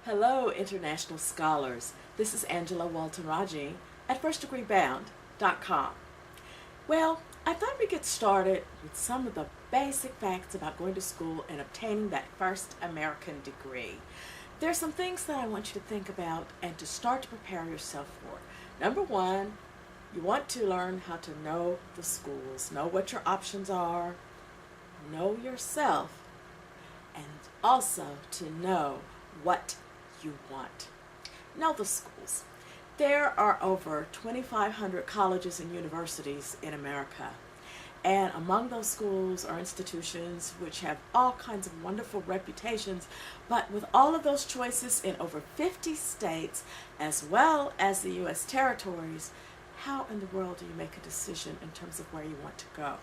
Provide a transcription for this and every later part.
Hello, international scholars. This is Angela Walton-Raji at firstdegreebound.com. Well, I thought we'd get started with some of the basic facts about going to school and obtaining that first American degree. There are some things that I want you to think about and to start to prepare yourself for. Number one, you want to learn how to know the schools, know what your options are, know yourself, and also to know what you want. Know the schools. There are over 2,500 colleges and universities in America. And among those schools are institutions which have all kinds of wonderful reputations, but with all of those choices in over 50 states, as well as the U.S. territories, how in the world do you make a decision in terms of where you want to go?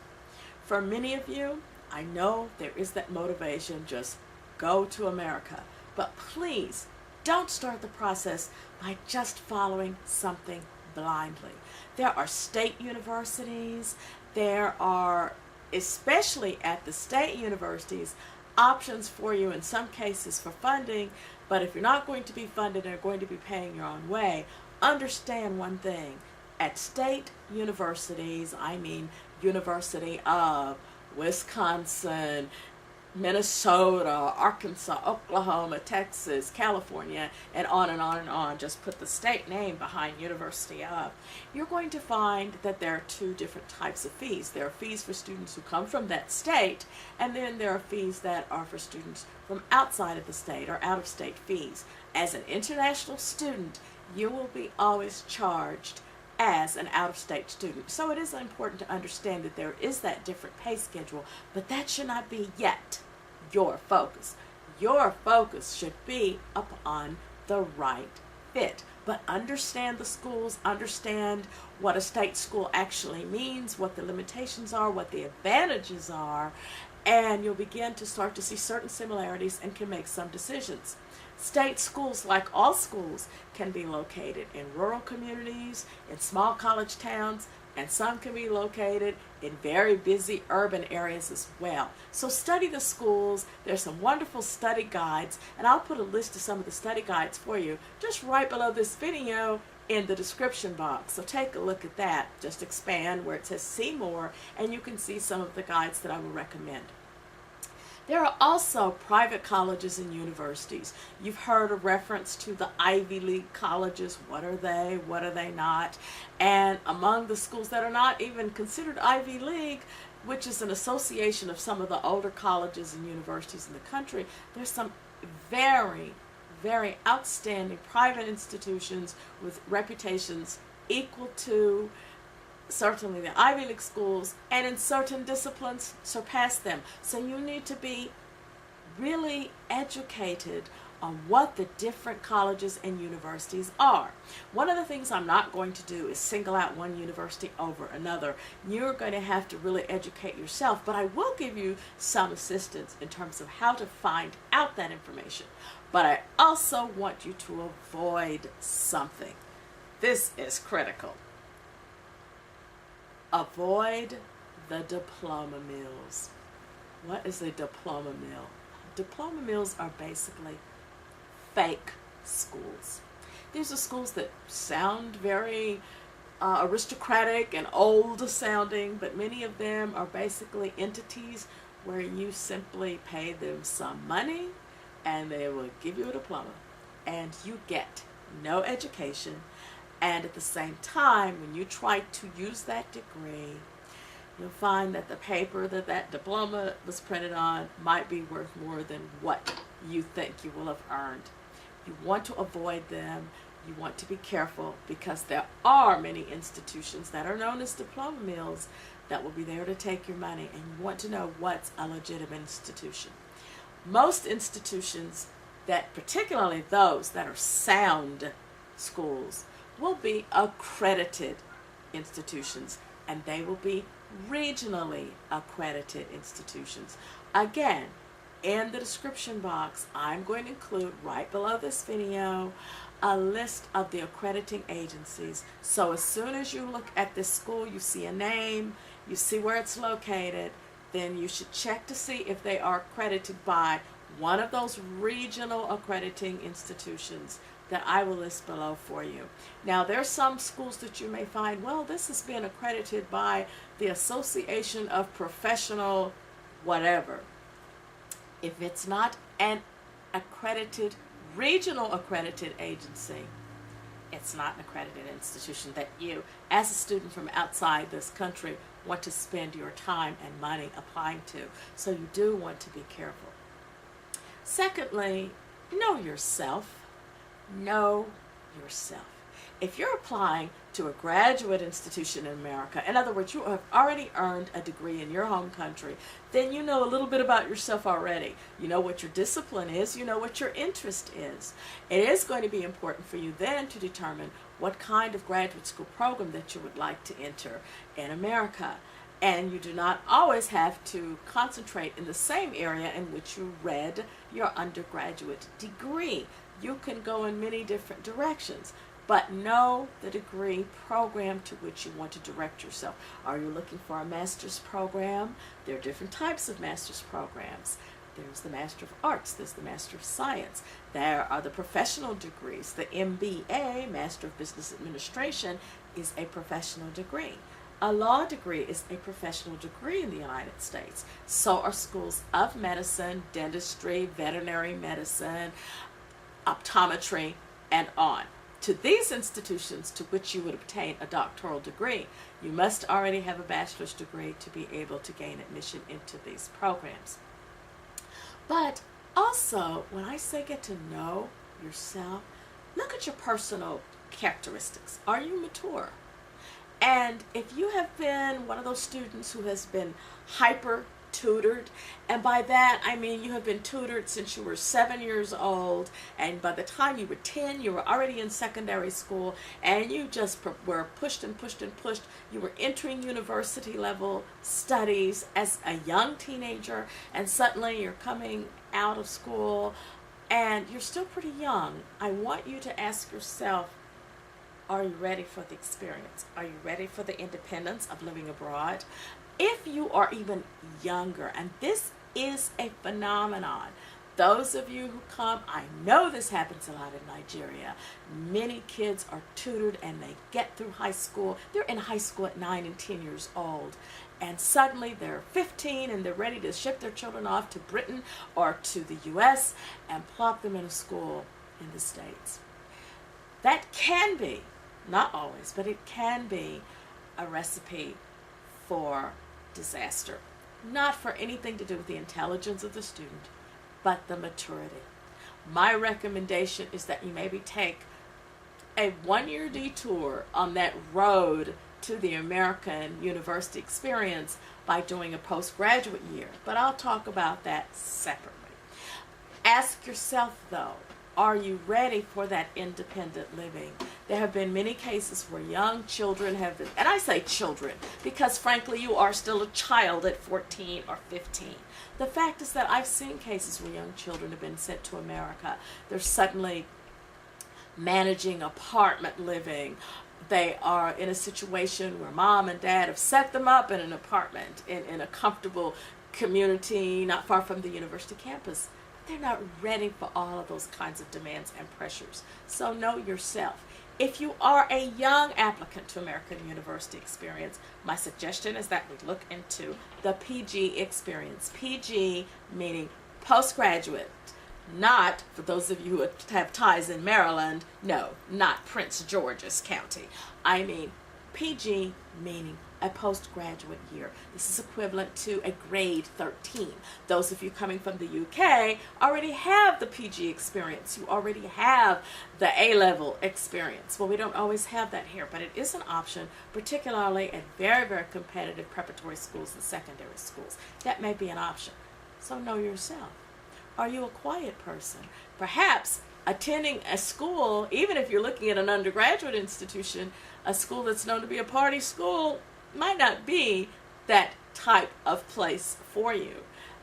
For many of you, I know there is that motivation, just go to America. But please, don't start the process by just following something blindly. There are state universities, there are, especially at the state universities, options for you in some cases for funding, but if you're not going to be funded and are going to be paying your own way, understand one thing. At state universities, I mean University of Wisconsin, Minnesota, Arkansas, Oklahoma, Texas, California, and on and on and on. Just put the state name behind University of. You're going to find that there are two different types of fees. There are fees for students who come from that state, and then there are fees that are for students from outside of the state or out-of-state fees. As an international student, you will be always charged as an out-of-state student. So it is important to understand that there is that different pay schedule, but that should not be yet your focus. Your focus should be upon the right fit. But understand the schools, understand what a state school actually means, what the limitations are, what the advantages are, and you'll begin to start to see certain similarities and can make some decisions. State schools, like all schools, can be located in rural communities, in small college towns, and some can be located in very busy urban areas as well. So study the schools. There's some wonderful study guides, and I'll put a list of some of the study guides for you just right below this video in the description box. So take a look at that. Just expand where it says see more, and you can see some of the guides that I will recommend. There are also private colleges and universities. You've heard a reference to the Ivy League colleges. What are they? What are they not? And among the schools that are not even considered Ivy League, which is an association of some of the older colleges and universities in the country, there's some very, very outstanding private institutions with reputations equal to certainly the Ivy League schools, and in certain disciplines surpass them. So you need to be really educated on what the different colleges and universities are. One of the things I'm not going to do is single out one university over another. You're going to have to really educate yourself, but I will give you some assistance in terms of how to find out that information. But I also want you to avoid something. This is critical. Avoid the diploma mills. What is a diploma mill? Diploma mills are basically fake schools. These are schools that sound very aristocratic and old sounding, but many of them are basically entities where you simply pay them some money and they will give you a diploma and you get no education. And at the same time, when you try to use that degree, you'll find that the paper that that diploma was printed on might be worth more than what you think you will have earned. You want to avoid them. You want to be careful because there are many institutions that are known as diploma mills that will be there to take your money, and you want to know what's a legitimate institution. Most institutions, that particularly those that are sound schools, will be accredited institutions, and they will be regionally accredited institutions. Again, in the description box, I'm going to include right below this video a list of the accrediting agencies. So as soon as you look at this school, you see a name, you see where it's located, then you should check to see if they are accredited by one of those regional accrediting institutions that I will list below for you. Now, there are some schools that you may find, well, this has been accredited by the Association of Professional whatever. If it's not an accredited, regional accredited agency, it's not an accredited institution that you, as a student from outside this country, want to spend your time and money applying to. So you do want to be careful. Secondly, know yourself. Know yourself. If you're applying to a graduate institution in America, in other words, you have already earned a degree in your home country, then you know a little bit about yourself already. You know what your discipline is, you know what your interest is. It is going to be important for you then to determine what kind of graduate school program that you would like to enter in America. And you do not always have to concentrate in the same area in which you read your undergraduate degree. You can go in many different directions, but know the degree program to which you want to direct yourself. Are you looking for a master's program? There are different types of master's programs. There's the Master of Arts, there's the Master of Science. There are the professional degrees. The MBA, Master of Business Administration, is a professional degree. A law degree is a professional degree in the United States. So are schools of medicine, dentistry, veterinary medicine, optometry, and on. To these institutions to which you would obtain a doctoral degree, you must already have a bachelor's degree to be able to gain admission into these programs. But also, when I say get to know yourself, look at your personal characteristics. Are you mature? And if you have been one of those students who has been hyper tutored, and by that I mean you have been tutored since you were 7 years old, and by the time you were 10 you were already in secondary school, and you just were pushed and pushed and pushed. You were entering university level studies as a young teenager, and suddenly you're coming out of school and you're still pretty young. I want you to ask yourself, are you ready for the experience? Are you ready for the independence of living abroad? If you are even younger, and this is a phenomenon, those of you who come, I know this happens a lot in Nigeria. Many kids are tutored and they get through high school. They're in high school at 9 and 10 years old. And suddenly they're 15 and they're ready to ship their children off to Britain or to the US and plop them in a school in the States. That can be, not always, but it can be a recipe for disaster. Not for anything to do with the intelligence of the student, but the maturity. My recommendation is that you maybe take a 1-year detour on that road to the American university experience by doing a postgraduate year, but I'll talk about that separately. Ask yourself though, are you ready for that independent living? There have been many cases where young children have been, and I say children because frankly you are still a child at 14 or 15. The fact is that I've seen cases where young children have been sent to America. They're suddenly managing apartment living. They are in a situation where mom and dad have set them up in an apartment in a comfortable community not far from the university campus. They're not ready for all of those kinds of demands and pressures. So know yourself. If you are a young applicant to American University experience, my suggestion is that we look into the PG experience. PG meaning postgraduate. Not, for those of you who have ties in Maryland, no, not Prince George's County. I mean PG meaning a postgraduate year. This is equivalent to a grade 13. Those of you coming from the UK already have the PG experience. You already have the A-level experience. Well, we don't always have that here, but it is an option, particularly at very, very competitive preparatory schools and secondary schools. That may be an option. So know yourself. Are you a quiet person? Perhaps attending a school, even if you're looking at an undergraduate institution, a school that's known to be a party school, might not be that type of place for you.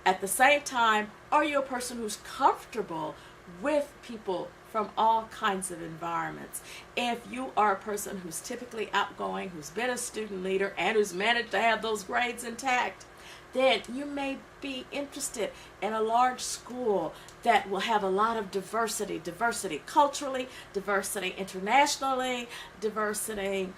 At the same time, are you a person who's comfortable with people from all kinds of environments? If you are a person who's typically outgoing, who's been a student leader, and who's managed to have those grades intact, then you may be interested in a large school that will have a lot of diversity culturally, diversity internationally, diversity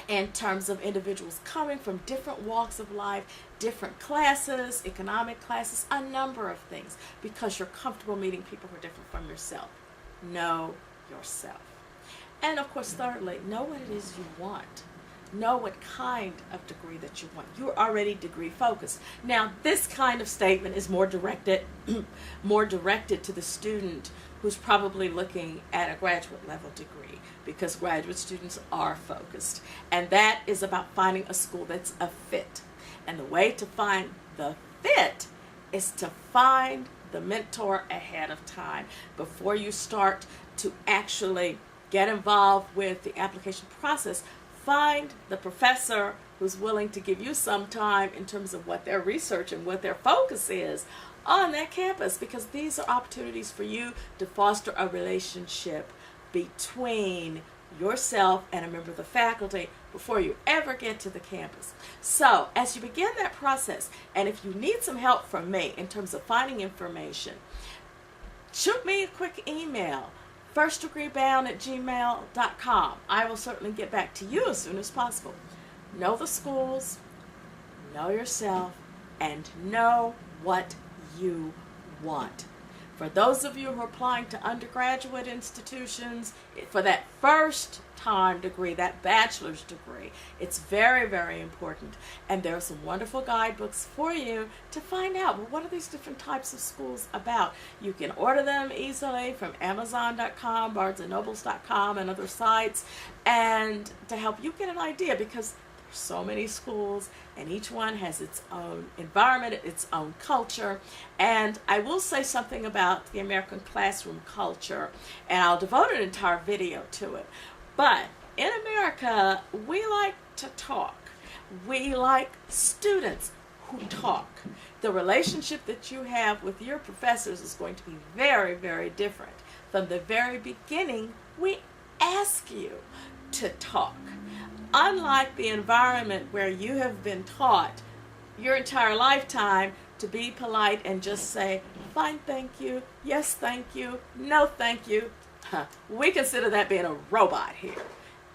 in terms of individuals coming from different walks of life, different classes, economic classes, a number of things, because you're comfortable meeting people who are different from yourself. Know yourself. And of course, thirdly, know what it is you want. Know what kind of degree that you want. You're already degree focused. Now, this kind of statement is more directed to the student who's probably looking at a graduate level degree, because graduate students are focused. And that is about finding a school that's a fit. And the way to find the fit is to find the mentor ahead of time before you start to actually get involved with the application process. Find the professor who's willing to give you some time in terms of what their research and what their focus is on that campus, because these are opportunities for you to foster a relationship between yourself and a member of the faculty before you ever get to the campus. So as you begin that process, and if you need some help from me in terms of finding information, shoot me a quick email, firstdegreebound@gmail.com. I will certainly get back to you as soon as possible. Know the schools, know yourself, and know what you want. For those of you who are applying to undergraduate institutions, for that first time degree, that bachelor's degree, it's very, very important. And there are some wonderful guidebooks for you to find out, well, what are these different types of schools about? You can order them easily from Amazon.com, BarnesandNobles.com, and other sites, and to help you get an idea, because there's so many schools, and each one has its own environment, its own culture. And I will say something about the American classroom culture, and I'll devote an entire video to it. But in America, we like to talk. We like students who talk. The relationship that you have with your professors is going to be very, very different. From the very beginning, we ask you to talk. Unlike the environment where you have been taught your entire lifetime to be polite and just say, fine, thank you, yes, thank you, no, thank you. We consider that being a robot here.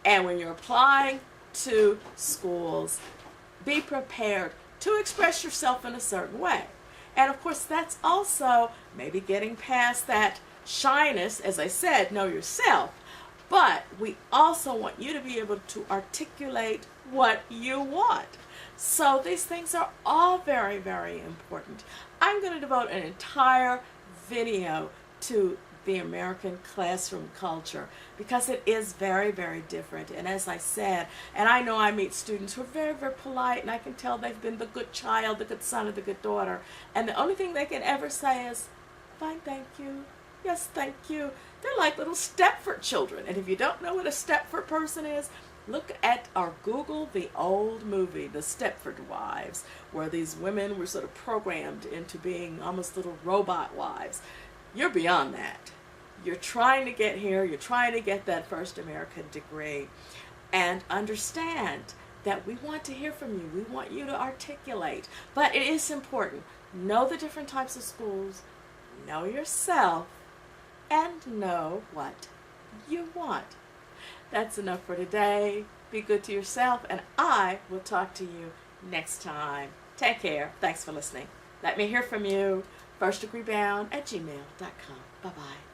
And when you're applying to schools, be prepared to express yourself in a certain way. And of course, that's also maybe getting past that shyness. As I said, know yourself. But we also want you to be able to articulate what you want. So these things are all very, very important. I'm going to devote an entire video to the American classroom culture, because it is very, very different. And as I said, and I know I meet students who are very, very polite, and I can tell they've been the good child, the good son, or the good daughter. And the only thing they can ever say is, fine, thank you, yes, thank you. They're like little Stepford children. And if you don't know what a Stepford person is, look at or Google the old movie, The Stepford Wives, where these women were sort of programmed into being almost little robot wives. You're beyond that. You're trying to get here. You're trying to get that first American degree. And understand that we want to hear from you. We want you to articulate. But it is important. Know the different types of schools. Know yourself. And know what you want. That's enough for today. Be good to yourself, and I will talk to you next time. Take care. Thanks for listening. Let me hear from you. firstdegreebound@gmail.com. Bye-bye.